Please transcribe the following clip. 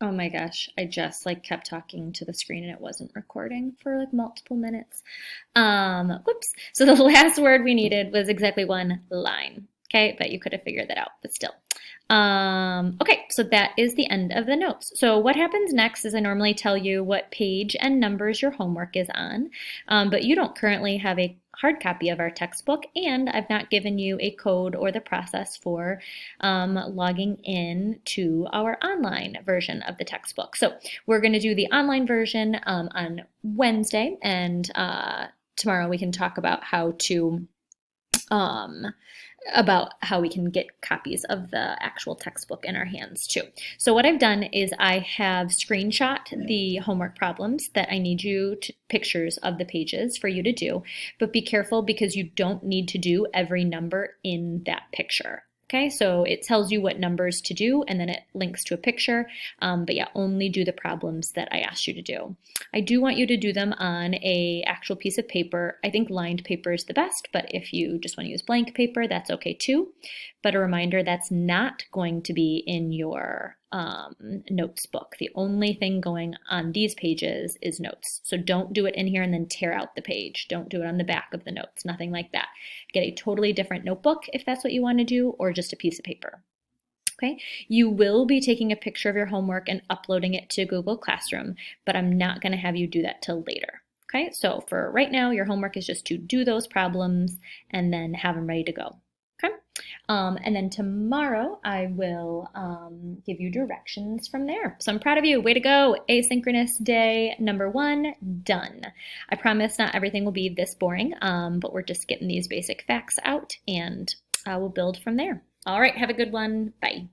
Oh my gosh, I just like kept talking to the screen and it wasn't recording for like multiple minutes. Whoops. So the last word we needed was exactly one line. Okay, but you could have figured that out, but still. Okay, so that is the end of the notes. So what happens next is I normally tell you what page and numbers your homework is on, but you don't currently have a hard copy of our textbook, and I've not given you a code or the process for logging in to our online version of the textbook. So we're going to do the online version on Wednesday, and tomorrow we can talk um, about how we can get copies of the actual textbook in our hands too. So what I've done is I have screenshot the homework problems that I need you to pictures of the pages for you to do, but be careful because you don't need to do every number in that picture. Okay, so it tells you what numbers to do and then it links to a picture. But yeah, only do the problems that I asked you to do. I do want you to do them on a actual piece of paper. I think lined paper is the best, but if you just want to use blank paper, that's okay too. But a reminder, that's not going to be in your notes book. The only thing going on these pages is notes. So don't do it in here and then tear out the page. Don't do it on the back of the notes, nothing like that. Get a totally different notebook if that's what you want to do, or just a piece of paper. Okay, you will be taking a picture of your homework and uploading it to Google Classroom, but I'm not going to have you do that till later. Okay, so for right now, your homework is just to do those problems and then have them ready to go. Okay, and then tomorrow I will give you directions from there. So I'm proud of you. Way to go. Asynchronous day number 1, done. I promise not everything will be this boring, but we're just getting these basic facts out and we'll build from there. All right, have a good one. Bye.